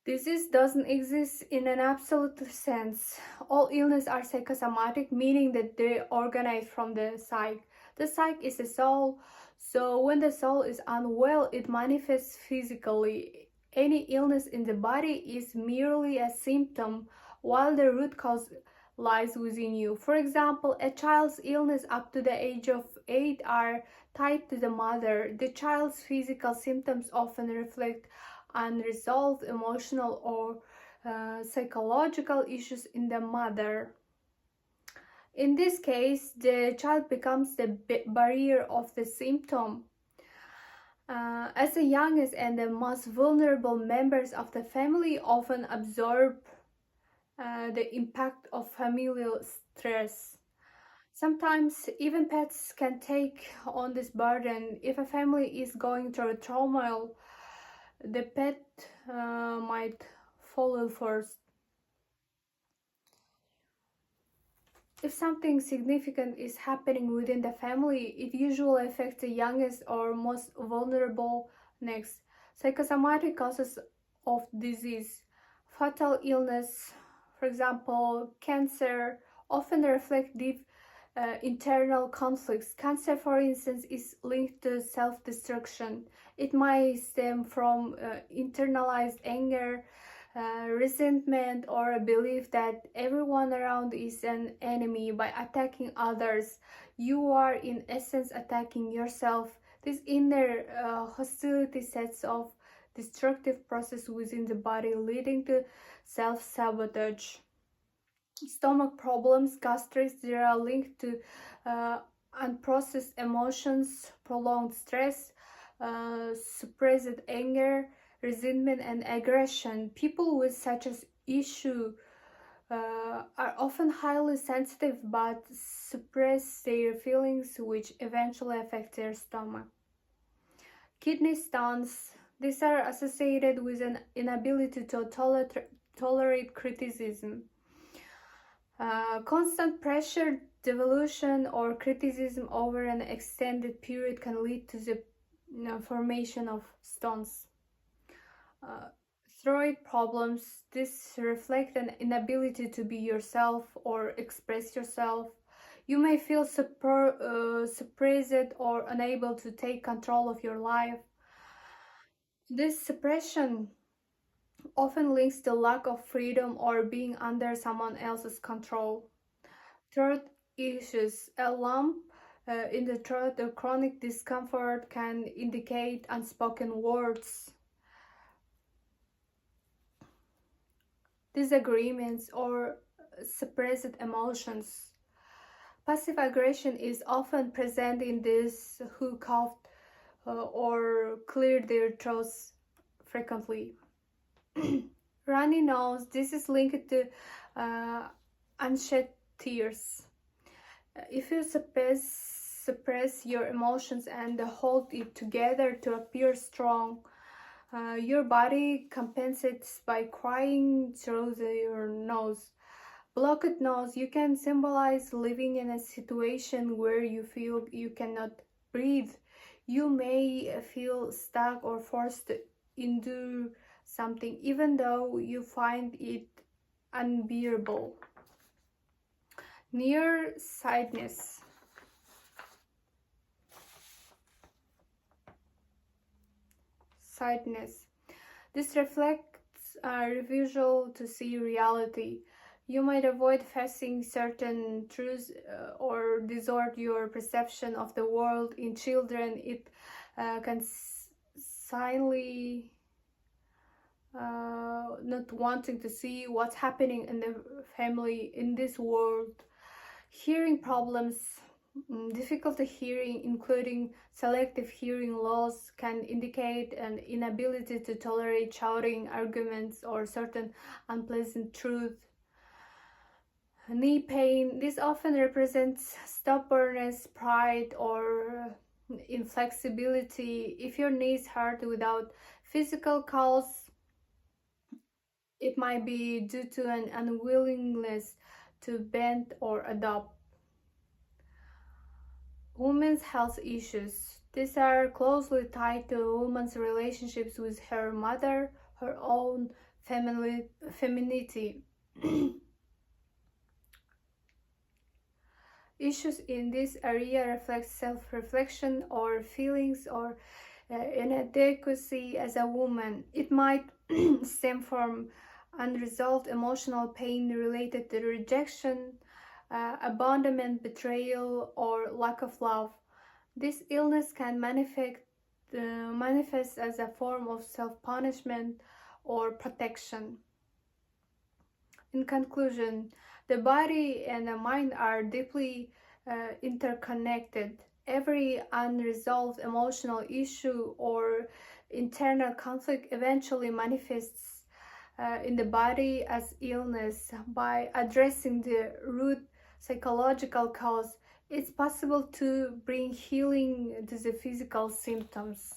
Disease doesn't exist in an absolute sense. All illness are psychosomatic, meaning that they originate from the psyche. The psyche is the soul, so when the soul is unwell, it manifests physically. Any illness in the body is merely a symptom, while the root cause lies within you. For example, a child's illness up to the age of 8 are tied to the mother. The child's physical symptoms often reflect unresolved emotional or psychological issues in the mother. In this case, the child becomes the barrier of the symptom. As the youngest and the most vulnerable members of the family often absorb the impact of familial stress. Sometimes even pets can take on this burden. If a family is going through turmoil, the pet might follow first. If something significant is happening within the family, it usually affects the youngest or most vulnerable next. Psychosomatic causes of disease, fatal illness, for example, cancer, often reflect deep internal conflicts. Cancer, for instance, is linked to self destruction. It might stem from internalized anger, resentment, or a belief that everyone around is an enemy. By attacking others, you are in essence attacking yourself. This inner hostility sets off destructive process within the body, leading to self-sabotage. Stomach problems, gastritis, they are linked to unprocessed emotions, prolonged stress, suppressed anger, resentment, and aggression. People with such an issue are often highly sensitive but suppress their feelings, which eventually affect their stomach. Kidney stones, these are associated with an inability to tolerate criticism. Constant pressure, devolution, or criticism over an extended period can lead to the formation of stones. Uh, Thyroid problems, this reflect an inability to be yourself or express yourself. You may feel suppressed or unable to take control of your life. This suppression often links to lack of freedom or being under someone else's control. Throat issues, a lump in the throat or chronic discomfort can indicate unspoken words, disagreements, or suppressed emotions. Passive aggression is often present in those who cough or clear their throats frequently. Runny nose, this is linked to unshed tears. If you suppress your emotions and hold it together to appear strong, your body compensates by crying through your nose. Blocked nose, you can symbolize living in a situation where you feel you cannot breathe. You may feel stuck or forced to endure something even though you find it unbearable. Nearsightedness. Sightedness. This reflects a refusal to see reality. You might avoid facing certain truths or distort your perception of the world. In children, it can silently not wanting to see what's happening in the family in this world. Hearing problems, difficulty hearing, including selective hearing loss, can indicate an inability to tolerate shouting, arguments, or certain unpleasant truth. Knee pain, this often represents stubbornness, pride, or inflexibility. If your knees hurt without physical cause, it might be due to an unwillingness to bend or adopt. Women's health issues. These are closely tied to women's relationships with her mother, her own femininity. Issues in this area reflect self-reflection or feelings or inadequacy as a woman. It might stem from unresolved emotional pain related to rejection, abandonment, betrayal, or lack of love. This illness can manifest as a form of self-punishment or protection. In conclusion, the body and the mind are deeply interconnected. Every unresolved emotional issue or internal conflict eventually manifests in the body as illness. By addressing the root psychological cause, it's possible to bring healing to the physical symptoms.